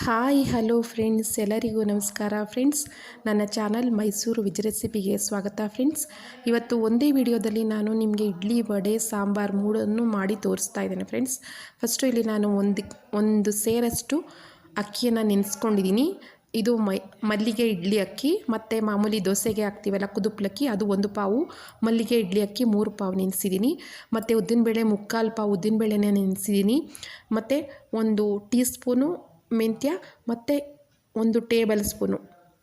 Hi hello friends, ಎಲ್ಲರಿಗೂ ನಮಸ್ಕಾರ friends. ನನ್ನ ಚಾನಲ್ ಮೈಸೂರು ವೆಜ್ ರೆಸಿಪಿಗೆ ಸ್ವಾಗತ ಫ್ರೆಂಡ್ಸ್. ಇವತ್ತು ಒಂದೇ ವಿಡಿಯೋದಲ್ಲಿ ನಾನು ನಿಮಗೆ ಇಡ್ಲಿ, ವಡೆ, ಸಾಂಬಾರು ಮೂಡನ್ನು ಮಾಡಿ ತೋರಿಸ್ತಾ ಇದ್ದೇನೆ ಫ್ರೆಂಡ್ಸ್. ಫಸ್ಟು ಇಲ್ಲಿ ನಾನು ಒಂದು ಸೇರಷ್ಟು ಅಕ್ಕಿಯನ್ನು ನೆನೆಸ್ಕೊಂಡಿದ್ದೀನಿ. ಇದು ಮಲ್ಲಿಗೆ ಇಡ್ಲಿ ಅಕ್ಕಿ ಮತ್ತು ಮಾಮೂಲಿ ದೋಸೆಗೆ ಹಾಕ್ತೀವಲ್ಲ ಕುದುಪ್ಲಕ್ಕಿ, ಅದು 1 ಪಾವು. ಮಲ್ಲಿಗೆ ಇಡ್ಲಿ ಅಕ್ಕಿ 3 ಪಾವು ನೆನೆಸಿದ್ದೀನಿ. ಮತ್ತು ಉದ್ದಿನಬೇಳೆ 3/4 ಪಾವು ಉದ್ದಿನಬೇಳೆನ ನೆನೆಸಿದ್ದೀನಿ. ಮತ್ತು 1 ಟೀ ಸ್ಪೂನು ಮೆಂತ್ಯ ಮತ್ತು 1 ಟೇಬಲ್ ಸ್ಪೂನು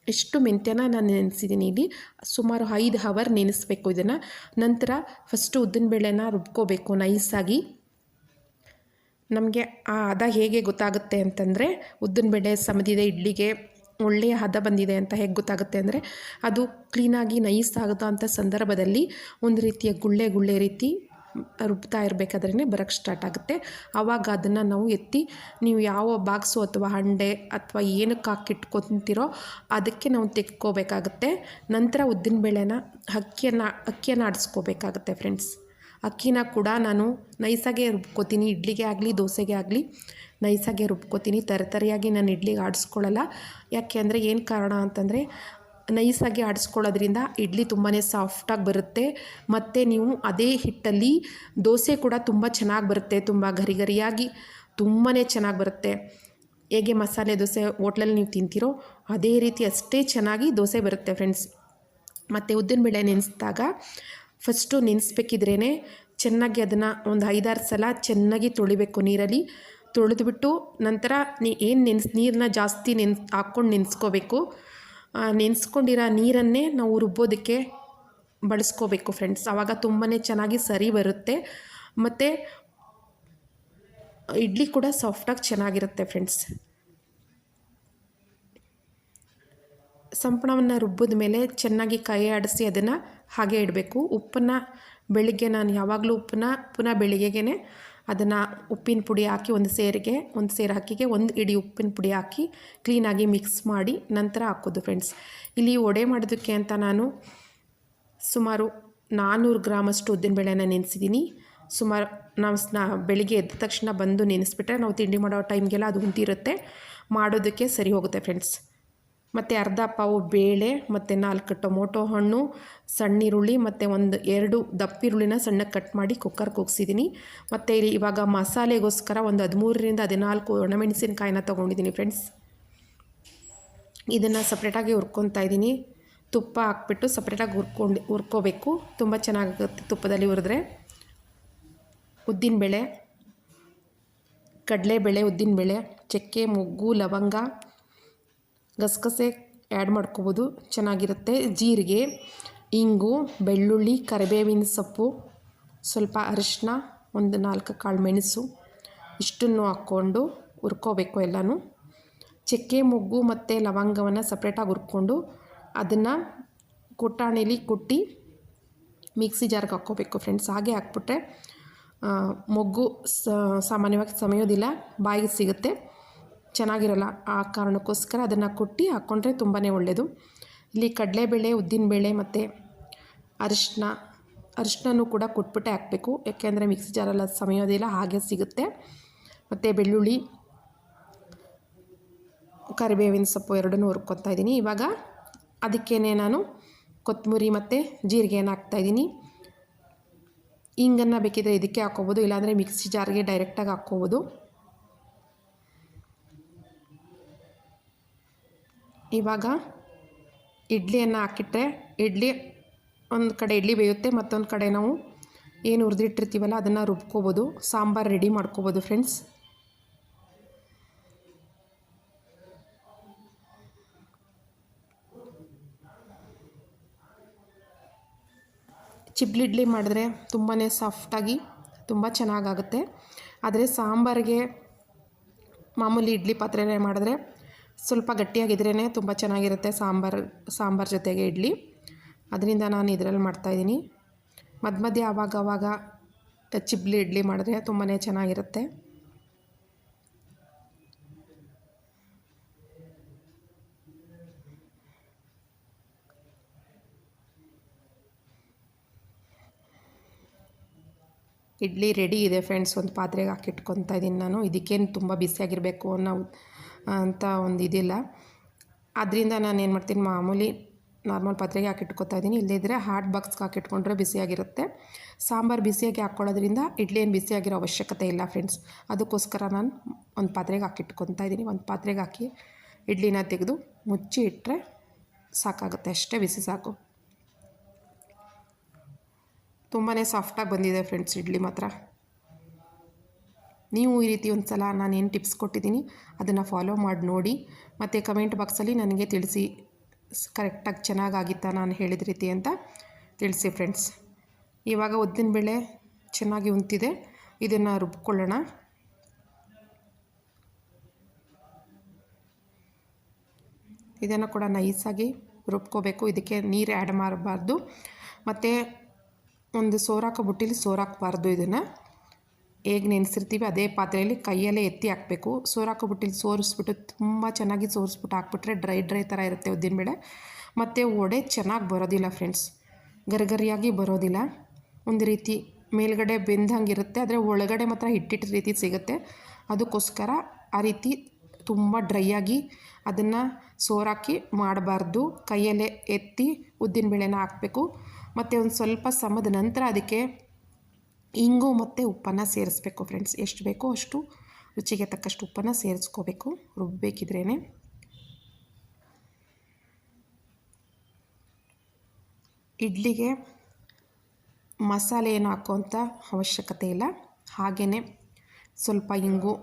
ಇಷ್ಟು ಮೆಂತ್ಯನ ನಾನು ನೆನೆಸಿದ್ದೀನಿ. ಇಲ್ಲಿ ಸುಮಾರು 5 ಅವರ್ ನೆನೆಸಬೇಕು ಇದನ್ನು. ನಂತರ ಫಸ್ಟು ಉದ್ದಿನಬೇಳೆನ ರುಬ್ಕೋಬೇಕು ನೈಸಾಗಿ. ನಮಗೆ ಆ ಹದ ಹೇಗೆ ಗೊತ್ತಾಗುತ್ತೆ ಅಂತಂದರೆ, ಉದ್ದಿನಬೇಳೆ ಸಮದಿದೆ, ಇಡ್ಲಿಗೆ ಒಳ್ಳೆಯ ಹದ ಬಂದಿದೆ ಅಂತ ಹೇಗೆ ಗೊತ್ತಾಗುತ್ತೆ ಅಂದರೆ, ಅದು ಕ್ಲೀನಾಗಿ ನೈಸ್ ಆಗುತ್ತೋ ಅಂಥ ಸಂದರ್ಭದಲ್ಲಿ ಒಂದು ರೀತಿಯ ಗುಳ್ಳೆ ರೀತಿ ರುಬ್ತಾ ಇರಬೇಕಾದ್ರೇ ಬರೋಕ್ಕೆ ಸ್ಟಾರ್ಟ್ ಆಗುತ್ತೆ. ಆವಾಗ ಅದನ್ನು ನಾವು ಎತ್ತಿ, ನೀವು ಯಾವ ಬಾಕ್ಸು ಅಥವಾ ಹಂಡೆ ಅಥವಾ ಏನಕ್ಕೆ ಹಾಕಿಟ್ಕೊತೀರೋ ಅದಕ್ಕೆ ನಾವು ತೆಕ್ಕೋಬೇಕಾಗುತ್ತೆ. ನಂತರ ಉದ್ದಿನಬೇಳೆನ ಅಕ್ಕಿಯನ್ನು ಆಡಿಸ್ಕೋಬೇಕಾಗುತ್ತೆ ಫ್ರೆಂಡ್ಸ್. ಅಕ್ಕಿನ ಕೂಡ ನಾನು ನೈಸಾಗೆ ರುಬ್ಕೋತೀನಿ. ಇಡ್ಲಿಗೆ ಆಗಲಿ ದೋಸೆಗೆ ಆಗಲಿ ನೈಸಾಗೆ ರುಬ್ಕೋತೀನಿ. ತರಿಯಾಗಿ ನಾನು ಇಡ್ಲಿಗೆ ಆಡಿಸ್ಕೊಳ್ಳಲ್ಲ. ಯಾಕೆ ಅಂದರೆ, ಏನು ಕಾರಣ ಅಂತಂದರೆ, ನೈಸಾಗಿ ಆಡಿಸ್ಕೊಳ್ಳೋದ್ರಿಂದ ಇಡ್ಲಿ ತುಂಬಾ ಸಾಫ್ಟಾಗಿ ಬರುತ್ತೆ. ಮತ್ತು ನೀವು ಅದೇ ಹಿಟ್ಟಲ್ಲಿ ದೋಸೆ ಕೂಡ ತುಂಬ ಚೆನ್ನಾಗಿ ಬರುತ್ತೆ. ತುಂಬ ಗರಿಯಾಗಿ ತುಂಬಾ ಚೆನ್ನಾಗಿ ಬರುತ್ತೆ. ಹೇಗೆ ಮಸಾಲೆ ದೋಸೆ ಹೋಟ್ಲಲ್ಲಿ ನೀವು ತಿಂತೀರೋ ಅದೇ ರೀತಿ ಅಷ್ಟೇ ಚೆನ್ನಾಗಿ ದೋಸೆ ಬರುತ್ತೆ ಫ್ರೆಂಡ್ಸ್. ಮತ್ತು ಉದ್ದಿನಬೇಳೆ ನೆನೆಸಿದಾಗ ಫಸ್ಟು ನೆನೆಸ್ಬೇಕಿದ್ರೇ ಚೆನ್ನಾಗಿ ಅದನ್ನು ಒಂದು 5-6 ಸಲ ಚೆನ್ನಾಗಿ ತೊಳಿಬೇಕು ನೀರಲ್ಲಿ. ತೊಳೆದ್ಬಿಟ್ಟು ನಂತರ ನೀರನ್ನ ಜಾಸ್ತಿ ಹಾಕ್ಕೊಂಡು ನೆನೆಸ್ಕೋಬೇಕು. ನೆನೆಸ್ಕೊಂಡಿರೋ ನೀರನ್ನೇ ನಾವು ರುಬ್ಬೋದಕ್ಕೆ ಬಳಸ್ಕೋಬೇಕು ಫ್ರೆಂಡ್ಸ್. ಆವಾಗ ತುಂಬಾ ಚೆನ್ನಾಗಿ ಸರಿ ಬರುತ್ತೆ. ಮತ್ತು ಇಡ್ಲಿ ಕೂಡ ಸಾಫ್ಟಾಗಿ ಚೆನ್ನಾಗಿರುತ್ತೆ ಫ್ರೆಂಡ್ಸ್. ಸಂಪಣವನ್ನು ರುಬ್ಬಿದ ಮೇಲೆ ಚೆನ್ನಾಗಿ ಕೈ ಆಡಿಸಿ ಅದನ್ನು ಹಾಗೆ ಇಡಬೇಕು. ಉಪ್ಪನ್ನು ಬೆಳಿಗ್ಗೆ ನಾನು ಯಾವಾಗಲೂ ಪುನಃ ಬೆಳಿಗ್ಗೆಗೆ ಅದನ್ನು ಉಪ್ಪಿನ ಪುಡಿ ಹಾಕಿ ಒಂದು ಸೇರು ಅಕ್ಕಿಗೆ 1 ಇಡಿ ಉಪ್ಪಿನ ಪುಡಿ ಹಾಕಿ ಕ್ಲೀನಾಗಿ ಮಿಕ್ಸ್ ಮಾಡಿ ನಂತರ ಹಾಕೋದು ಫ್ರೆಂಡ್ಸ್. ಇಲ್ಲಿ ವಡೆ ಮಾಡೋದಕ್ಕೆ ಅಂತ ನಾನು ಸುಮಾರು 400 ಗ್ರಾಮಷ್ಟು ಉದ್ದಿನಬೇಳೆನ ನೆನೆಸಿದ್ದೀನಿ. ಸುಮಾರು ನಾವು ಬೆಳಿಗ್ಗೆ ಎದ್ದ ತಕ್ಷಣ ಬಂದು ನೆನೆಸ್ಬಿಟ್ರೆ ನಾವು ತಿಂಡಿ ಮಾಡೋ ಟೈಮ್ಗೆಲ್ಲ ಅದು ಉಂಟಿರುತ್ತೆ, ಮಾಡೋದಕ್ಕೆ ಸರಿ ಹೋಗುತ್ತೆ ಫ್ರೆಂಡ್ಸ್. ಮತ್ತು ಅರ್ಧ ಪಾವು ಬೇಳೆ ಮತ್ತು 4 ಟೊಮೊಟೊ ಹಣ್ಣು, ಸಣ್ಣ ಈರುಳ್ಳಿ ಮತ್ತು 2 ದಪ್ಪ ಈರುಳ್ಳಿನ ಸಣ್ಣಗೆ ಕಟ್ ಮಾಡಿ ಕುಕ್ಕರ್ ಕೂಗಿಸಿದ್ದೀನಿ. ಮತ್ತು ಇವಾಗ ಮಸಾಲೆಗೋಸ್ಕರ ಒಂದು 13ರಿಂದ 14 ಒಣಮೆಣಸಿನಕಾಯಿನ ತೊಗೊಂಡಿದ್ದೀನಿ ಫ್ರೆಂಡ್ಸ್. ಇದನ್ನು ಸಪ್ರೇಟಾಗಿ ಹುರ್ಕೊತಾ ಇದ್ದೀನಿ. ತುಪ್ಪ ಹಾಕ್ಬಿಟ್ಟು ಸಪ್ರೇಟಾಗಿ ಹುರ್ಕೋಬೇಕು. ತುಂಬ ಚೆನ್ನಾಗುತ್ತೆ ತುಪ್ಪದಲ್ಲಿ ಹುರಿದ್ರೆ. ಉದ್ದಿನಬೇಳೆ, ಕಡಲೆಬೇಳೆ, ಉದ್ದಿನಬೇಳೆ, ಚಕ್ಕೆ, ಮೊಗ್ಗು, ಲವಂಗ, ಗಸಗಸೆ ಆ್ಯಡ್ ಮಾಡ್ಕೋಬೋದು, ಚೆನ್ನಾಗಿರುತ್ತೆ. ಜೀರಿಗೆ, ಇಂಗು, ಬೆಳ್ಳುಳ್ಳಿ, ಕರಿಬೇವಿನ ಸೊಪ್ಪು, ಸ್ವಲ್ಪ ಅರಿಶಿನ, ಒಂದು 4 ಕಾಳು ಮೆಣಸು ಇಷ್ಟನ್ನು ಹಾಕ್ಕೊಂಡು ಹುರ್ಕೋಬೇಕು ಎಲ್ಲನೂ. ಚಕ್ಕೆ, ಮೊಗ್ಗು ಮತ್ತು ಲವಂಗವನ್ನು ಸಪ್ರೇಟಾಗಿ ಹುರ್ಕೊಂಡು ಅದನ್ನು ಕುಟ್ಟಾಣಿಲಿ ಕುಟ್ಟಿ ಮಿಕ್ಸಿ ಜಾರ್ಗೆ ಹಾಕ್ಕೋಬೇಕು ಫ್ರೆಂಡ್ಸ್. ಹಾಗೆ ಹಾಕ್ಬಿಟ್ರೆ ಮೊಗ್ಗು ಸಾಮಾನ್ಯವಾಗಿ ಸಮೆಯೋದಿಲ್ಲ, ಬಾಯಿಗೆ ಸಿಗುತ್ತೆ, ಚೆನ್ನಾಗಿರಲ್ಲ. ಆ ಕಾರಣಕ್ಕೋಸ್ಕರ ಅದನ್ನು ಕುಟ್ಟಿ ಹಾಕ್ಕೊಂಡ್ರೆ ತುಂಬಾ ಒಳ್ಳೆಯದು. ಇಲ್ಲಿ ಕಡಲೆಬೇಳೆ, ಉದ್ದಿನಬೇಳೆ ಮತ್ತು ಅರಿಶಿನೂ ಕೂಡ ಕುಟ್ಬಿಟ್ಟೆ ಹಾಕಬೇಕು. ಯಾಕೆಂದರೆ ಮಿಕ್ಸಿ ಜಾರೆಲ್ಲ ಸಮೆಯೋದಿಲ್ಲ, ಹಾಗೆ ಸಿಗುತ್ತೆ. ಮತ್ತು ಬೆಳ್ಳುಳ್ಳಿ, ಕರಿಬೇವಿನ ಸೊಪ್ಪು ಎರಡನ್ನೂ ಹುರ್ಕೊತಾ ಇದ್ದೀನಿ. ಇವಾಗ ಅದಕ್ಕೇ ನಾನು ಕೊತ್ತಂಬರಿ ಮತ್ತು ಜೀರಿಗೆಯನ್ನು ಹಾಕ್ತಾಯಿದ್ದೀನಿ. ಹಿಂಗನ್ನು ಬೇಕಿದ್ರೆ ಇದಕ್ಕೆ ಹಾಕ್ಕೋಬೋದು, ಇಲ್ಲಾಂದರೆ ಮಿಕ್ಸಿ ಜಾರ್ಗೆ ಡೈರೆಕ್ಟಾಗಿ ಹಾಕ್ಕೋಬೋದು. ಇವಾಗ ಇಡ್ಲಿಯನ್ನು ಹಾಕಿಟ್ರೆ ಒಂದು ಕಡೆ ಇಡ್ಲಿ ಬೇಯುತ್ತೆ, ಮತ್ತೊಂದು ಕಡೆ ನಾವು ಏನು ಹುರಿದಿಟ್ಟಿರ್ತೀವಲ್ಲ ಅದನ್ನು ರುಬ್ಕೋಬೋದು, ಸಾಂಬಾರು ರೆಡಿ ಮಾಡ್ಕೋಬೋದು ಫ್ರೆಂಡ್ಸ್. ಚಿಬ್ಲಿ ಇಡ್ಲಿ ಮಾಡಿದ್ರೆ ತುಂಬಾ ಸಾಫ್ಟಾಗಿ ತುಂಬ ಚೆನ್ನಾಗಾಗುತ್ತೆ. ಆದರೆ ಸಾಂಬಾರಿಗೆ ಮಾಮೂಲಿ ಇಡ್ಲಿ ಪಾತ್ರೆನೇ ಮಾಡಿದ್ರೆ ಸ್ವಲ್ಪ ಗಟ್ಟಿಯಾಗಿದ್ರೇ ತುಂಬ ಚೆನ್ನಾಗಿರುತ್ತೆ ಸಾಂಬಾರು ಜೊತೆಗೆ ಇಡ್ಲಿ. ಅದರಿಂದ ನಾನು ಇದರಲ್ಲಿ ಮಾಡ್ತಾಯಿದ್ದೀನಿ. ಮಧ್ಯೆ ಆವಾಗ ಚಿಬ್ಲಿ ಇಡ್ಲಿ ಮಾಡಿದ್ರೆ ತುಂಬಾ ಚೆನ್ನಾಗಿರುತ್ತೆ. ಇಡ್ಲಿ ರೆಡಿ ಇದೆ ಫ್ರೆಂಡ್ಸ್. ಒಂದು ಪಾತ್ರೆಗೆ ಹಾಕಿಟ್ಕೊತಾ ಇದ್ದೀನಿ ನಾನು. ಇದಕ್ಕೇನು ತುಂಬ ಬಿಸಿಯಾಗಿರಬೇಕು ಅನ್ನೋ ಅಂತ ಒಂದು ಇದಿಲ್ಲ. ಅದರಿಂದ ನಾನು ಏನು ಮಾಡ್ತೀನಿ, ಮಾಮೂಲಿ ನಾರ್ಮಲ್ ಪಾತ್ರೆಗೆ ಹಾಕಿಟ್ಕೊತಾ ಇದ್ದೀನಿ. ಇಲ್ಲದಿದ್ದರೆ ಹಾಟ್ ಬಾಕ್ಸ್ಗೆ ಹಾಕಿಟ್ಕೊಂಡ್ರೆ ಬಿಸಿಯಾಗಿರುತ್ತೆ. ಸಾಂಬಾರು ಬಿಸಿಯಾಗಿ ಹಾಕ್ಕೊಳ್ಳೋದ್ರಿಂದ ಇಡ್ಲಿ ಏನು ಬಿಸಿಯಾಗಿರೋ ಅವಶ್ಯಕತೆ ಇಲ್ಲ ಫ್ರೆಂಡ್ಸ್. ಅದಕ್ಕೋಸ್ಕರ ನಾನು ಒಂದು ಪಾತ್ರೆಗೆ ಹಾಕಿಟ್ಕೊತಾ ಇದ್ದೀನಿ. ಒಂದು ಪಾತ್ರೆಗೆ ಹಾಕಿ ಇಡ್ಲಿನ ತೆಗೆದು ಮುಚ್ಚಿ ಇಟ್ಟರೆ ಸಾಕಾಗುತ್ತೆ, ಅಷ್ಟೇ ಬಿಸಿ ಸಾಕು. ತುಂಬಾ ಸಾಫ್ಟಾಗಿ ಬಂದಿದೆ ಫ್ರೆಂಡ್ಸ್ ಇಡ್ಲಿ ಮಾತ್ರ. ನೀವು ಈ ರೀತಿ ಒಂದು ಸಲ ನಾನೇನು ಟಿಪ್ಸ್ ಕೊಟ್ಟಿದ್ದೀನಿ ಅದನ್ನು ಫಾಲೋ ಮಾಡಿ ನೋಡಿ, ಮತ್ತು ಕಮೆಂಟ್ ಬಾಕ್ಸಲ್ಲಿ ನನಗೆ ತಿಳಿಸಿ ಕರೆಕ್ಟಾಗಿ ಚೆನ್ನಾಗಾಗಿತ್ತಾ ನಾನು ಹೇಳಿದ ರೀತಿ ಅಂತ ತಿಳಿಸಿ ಫ್ರೆಂಡ್ಸ್. ಇವಾಗ ಉದ್ದಿನಬೇಳೆ ಚೆನ್ನಾಗಿ ಉಂತಿದೆ, ಇದನ್ನು ರುಬ್ಕೊಳ್ಳೋಣ. ಇದನ್ನು ಕೂಡ ನೈಸಾಗಿ ರುಬ್ಕೋಬೇಕು. ಇದಕ್ಕೆ ನೀರು ಆ್ಯಡ್ ಮಾಡಬಾರ್ದು, ಮತ್ತು ಒಂದು ಸೋರಾಕೋ ಬುಟ್ಟಿಲಿ ಸೋರಾಕಬಾರ್ದು. ಇದನ್ನು ಹೇಗೆ ನೆನೆಸಿರ್ತೀವಿ ಅದೇ ಪಾತ್ರೆಯಲ್ಲಿ ಕೈಯಲ್ಲೇ ಎತ್ತಿ ಹಾಕಬೇಕು. ಸೋರಾಕೋ ಬುಟ್ಟಿಲಿ ಸೋರಿಸ್ಬಿಟ್ಟು ತುಂಬ ಚೆನ್ನಾಗಿ ಸೋರಿಸ್ಬಿಟ್ಟು ಹಾಕ್ಬಿಟ್ರೆ ಡ್ರೈ ಥರ ಇರುತ್ತೆ ಉದ್ದಿನಬೇಳೆ, ಮತ್ತು ವಡೆ ಚೆನ್ನಾಗಿ ಬರೋದಿಲ್ಲ ಫ್ರೆಂಡ್ಸ್, ಗರಿಗರಿಯಾಗಿ ಬರೋದಿಲ್ಲ. ಒಂದು ರೀತಿ ಮೇಲ್ಗಡೆ ಬೆಂದಂಗಿರುತ್ತೆ, ಆದರೆ ಒಳಗಡೆ ಮಾತ್ರ ಹಿಟ್ಟಿಟ್ಟು ರೀತಿ ಸಿಗುತ್ತೆ. ಅದಕ್ಕೋಸ್ಕರ ಆ ರೀತಿ ತುಂಬ ಡ್ರೈಯಾಗಿ ಅದನ್ನು ಸೋರಾಕಿ ಮಾಡಬಾರ್ದು. ಕೈಯಲ್ಲೇ ಎತ್ತಿ ಉದ್ದಿನಬೇಳೆನ ಹಾಕಬೇಕು. ಮತ್ತು ಒಂದು ಸ್ವಲ್ಪ ಸಮದ ನಂತರ ಅದಕ್ಕೆ ಇಂಗು ಮತ್ತು ಉಪ್ಪನ್ನು ಸೇರಿಸ್ಬೇಕು ಫ್ರೆಂಡ್ಸ್. ಎಷ್ಟು ಬೇಕೋ ಅಷ್ಟು ರುಚಿಗೆ ತಕ್ಕಷ್ಟು ಉಪ್ಪನ್ನು ಸೇರಿಸ್ಕೋಬೇಕು ರುಬ್ಬಬೇಕಿದ್ರೇ. ಇಡ್ಲಿಗೆ ಮಸಾಲೆ ಏನು ಹಾಕೋಂಥ ಅವಶ್ಯಕತೆ ಇಲ್ಲ. ಹಾಗೆಯೇ ಸ್ವಲ್ಪ ಇಂಗು,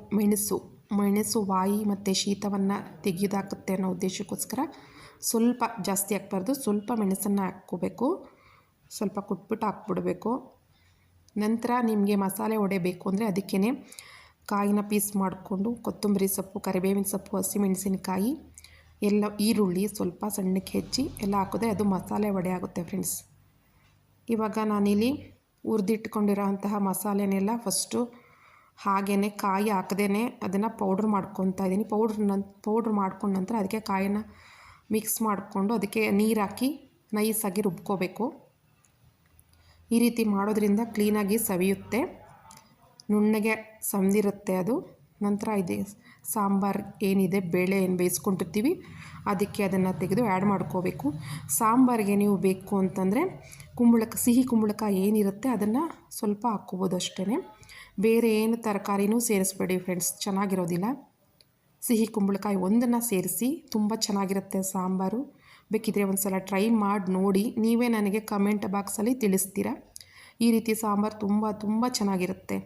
ಮೆಣಸು ವಾಯಿ ಮತ್ತು ಶೀತವನ್ನು ತೆಗೆದುಹಾಕುತ್ತೆ ಅನ್ನೋ ಉದ್ದೇಶಕ್ಕೋಸ್ಕರ ಸ್ವಲ್ಪ ಜಾಸ್ತಿ ಹಾಕ್ಬಾರ್ದು, ಸ್ವಲ್ಪ ಮೆಣಸನ್ನು ಹಾಕ್ಕೋಬೇಕು. ಸ್ವಲ್ಪ ಕುಟ್ಬಿಟ್ಟು ಹಾಕ್ಬಿಡಬೇಕು. ನಂತರ ನಿಮಗೆ ಮಸಾಲೆ ವಡೆ ಬೇಕು ಅಂದರೆ ಅದಕ್ಕೇ ಕಾಯಿನ ಪೀಸ್ ಮಾಡಿಕೊಂಡು ಕೊತ್ತಂಬರಿ ಸೊಪ್ಪು, ಕರಿಬೇವಿನ ಸೊಪ್ಪು, ಹಸಿಮೆಣಸಿನಕಾಯಿ ಎಲ್ಲ, ಈರುಳ್ಳಿ ಸ್ವಲ್ಪ ಸಣ್ಣಕ್ಕೆ ಹೆಚ್ಚಿ ಎಲ್ಲ ಹಾಕಿದ್ರೆ ಅದು ಮಸಾಲೆ ವಡೆ ಆಗುತ್ತೆ ಫ್ರೆಂಡ್ಸ್. ಇವಾಗ ನಾನಿಲ್ಲಿ ಹುರಿದಿಟ್ಕೊಂಡಿರೋ ಅಂತಹ ಮಸಾಲೆನೆಲ್ಲ ಫಸ್ಟು ಹಾಗೆಯೇ ಕಾಯಿ ಹಾಕದೇ ಅದನ್ನು ಪೌಡ್ರ್ ಮಾಡ್ಕೊತಾ ಇದ್ದೀನಿ. ಪೌಡ್ರ್ ಮಾಡ್ಕೊಂಡ ನಂತರ ಅದಕ್ಕೆ ಕಾಯಿನ ಮಿಕ್ಸ್ ಮಾಡಿಕೊಂಡು ಅದಕ್ಕೆ ನೀರು ಹಾಕಿ ನೈಸಾಗಿ ರುಬ್ಕೋಬೇಕು. ಈ ರೀತಿ ಮಾಡೋದ್ರಿಂದ ಕ್ಲೀನಾಗಿ ಸವಿಯುತ್ತೆ, ನುಣ್ಣಗೆ ಸವಿದಿರುತ್ತೆ ಅದು. ನಂತರ ಇದೆ ಸಾಂಬಾರು ಏನಿದೆ, ಬೇಳೆ ಏನು ಬೇಯಿಸ್ಕೊಂಡಿರ್ತೀವಿ ಅದಕ್ಕೆ ಅದನ್ನು ತೆಗೆದು ಆ್ಯಡ್ ಮಾಡ್ಕೋಬೇಕು. ಸಾಂಬಾರಿಗೆ ನೀವು ಬೇಕು ಅಂತಂದರೆ ಸಿಹಿ ಕುಂಬಳಕಾಯಿ ಏನಿರುತ್ತೆ ಅದನ್ನು ಸ್ವಲ್ಪ ಹಾಕ್ಕೋಬೋದು ಅಷ್ಟೇ. ಬೇರೆ ಏನು ತರಕಾರಿನೂ ಸೇರಿಸ್ಬೇಡಿ ಫ್ರೆಂಡ್ಸ್, ಚೆನ್ನಾಗಿರೋದಿಲ್ಲ. ಸಿಹಿ ಕುಂಬಳಕಾಯಿ ಒಂದನ್ನು ಸೇರಿಸಿ, ತುಂಬ ಚೆನ್ನಾಗಿರುತ್ತೆ ಸಾಂಬಾರು. ಬೇಕಿದ್ರೆ ಒಂದು ಸಲ ಟ್ರೈ ಮಾಡಿ ನೋಡಿ, ನೀವೇ ನನಗೆ ಕಮೆಂಟ್ ಬಾಕ್ಸಲ್ಲಿ ತಿಳಿಸ್ತೀರಾ. ಈ ರೀತಿ ಸಾಂಬಾರು ತುಂಬ ಚೆನ್ನಾಗಿರುತ್ತೆ.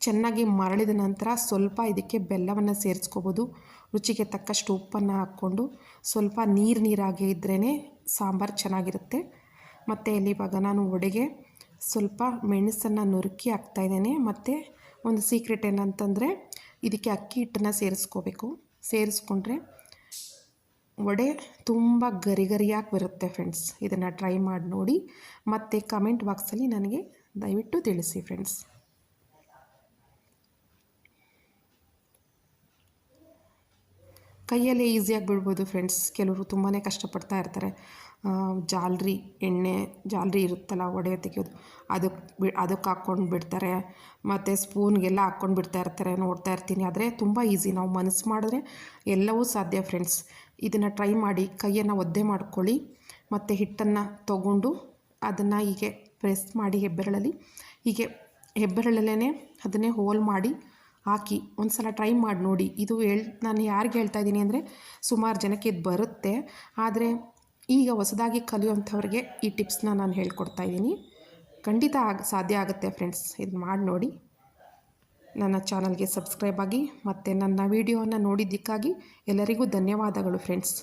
ಚೆನ್ನಾಗಿ ಮರಳಿದ ನಂತರ ಸ್ವಲ್ಪ ಇದಕ್ಕೆ ಬೆಲ್ಲವನ್ನು ಸೇರಿಸ್ಕೋಬೋದು. ರುಚಿಗೆ ತಕ್ಕಷ್ಟು ಉಪ್ಪನ್ನು ಹಾಕ್ಕೊಂಡು ಸ್ವಲ್ಪ ನೀರಾಗಿ ಇದ್ರೇ ಸಾಂಬಾರು ಚೆನ್ನಾಗಿರುತ್ತೆ. ಮತ್ತು ಇಲ್ಲಿ ಇವಾಗ ನಾನು ವಡೆಗೆ ಸ್ವಲ್ಪ ಮೆಣಸನ್ನು ನುರುಕಿ ಹಾಕ್ತಾಯಿದ್ದೇನೆ. ಮತ್ತು ಒಂದು ಸೀಕ್ರೆಟ್ ಏನಂತಂದರೆ ಇದಕ್ಕೆ ಅಕ್ಕಿ ಹಿಟ್ಟನ್ನು ಸೇರಿಸ್ಕೋಬೇಕು. ಸೇರಿಸ್ಕೊಂಡ್ರೆ ವಡೆ ತುಂಬ ಗರಿಗರಿಯಾಗಿ ಬರುತ್ತೆ ಫ್ರೆಂಡ್ಸ್. ಇದನ್ನು ಟ್ರೈ ಮಾಡಿ ನೋಡಿ, ಮತ್ತು ಕಮೆಂಟ್ ಬಾಕ್ಸಲ್ಲಿ ನನಗೆ ದಯವಿಟ್ಟು ತಿಳಿಸಿ ಫ್ರೆಂಡ್ಸ್. ಕೈಯಲ್ಲೇ ಈಸಿಯಾಗಿ ಬಿಡ್ಬೋದು ಫ್ರೆಂಡ್ಸ್. ಕೆಲವರು ತುಂಬಾ ಕಷ್ಟಪಡ್ತಾ ಇರ್ತಾರೆ. ಜಾಲ್ರಿ ಇರುತ್ತಲ್ಲ ವಡೆ ತೆಗೆಯೋದು, ಅದಕ್ಕೆ ಹಾಕ್ಕೊಂಡು ಬಿಡ್ತಾರೆ, ಮತ್ತು ಸ್ಪೂನ್ಗೆಲ್ಲ ಹಾಕ್ಕೊಂಡು ಬಿಡ್ತಾ ಇರ್ತಾರೆ, ನೋಡ್ತಾ ಇರ್ತೀನಿ. ಆದರೆ ತುಂಬ ಈಸಿ, ನಾವು ಮನಸ್ಸು ಮಾಡಿದ್ರೆ ಎಲ್ಲವೂ ಸಾಧ್ಯ ಫ್ರೆಂಡ್ಸ್. ಇದನ್ನು ಟ್ರೈ ಮಾಡಿ. ಕೈಯನ್ನು ಒದ್ದೆ ಮಾಡ್ಕೊಳ್ಳಿ, ಮತ್ತು ಹಿಟ್ಟನ್ನು ತೊಗೊಂಡು ಅದನ್ನು ಹೀಗೆ ಪ್ರೆಸ್ ಮಾಡಿ ಹೆಬ್ಬೆರಳಲ್ಲೇ ಅದನ್ನೇ ಹೋಲ್ ಮಾಡಿ ಹಾಕಿ ಒಂದು ಸಲ ಟ್ರೈ ಮಾಡಿ ನೋಡಿ. ಇದು ನಾನು ಯಾರಿಗೆ ಹೇಳ್ತಾ ಇದ್ದೀನಿ ಅಂದರೆ ಸುಮಾರು ಜನಕ್ಕೆ ಇದು ಬರುತ್ತೆ. ಆದರೆ ಈಗ ಹೊಸದಾಗಿ ಕಲಿಯುವಂಥವ್ರಿಗೆ ಈ ಟಿಪ್ಸ್ನ ನಾನು ಹೇಳ್ಕೊಡ್ತಾ ಇದ್ದೀನಿ. ಖಂಡಿತ ಸಾಧ್ಯ ಆಗುತ್ತೆ ಫ್ರೆಂಡ್ಸ್. ಇದು ಮಾಡಿ ನೋಡಿ. ನನ್ನ ಚಾನಲ್ಗೆ ಸಬ್ಸ್ಕ್ರೈಬ್ ಆಗಿ, ಮತ್ತು ನನ್ನ ವಿಡಿಯೋವನ್ನು ನೋಡಿದ್ದಕ್ಕಾಗಿ ಎಲ್ಲರಿಗೂ ಧನ್ಯವಾದಗಳು ಫ್ರೆಂಡ್ಸ್.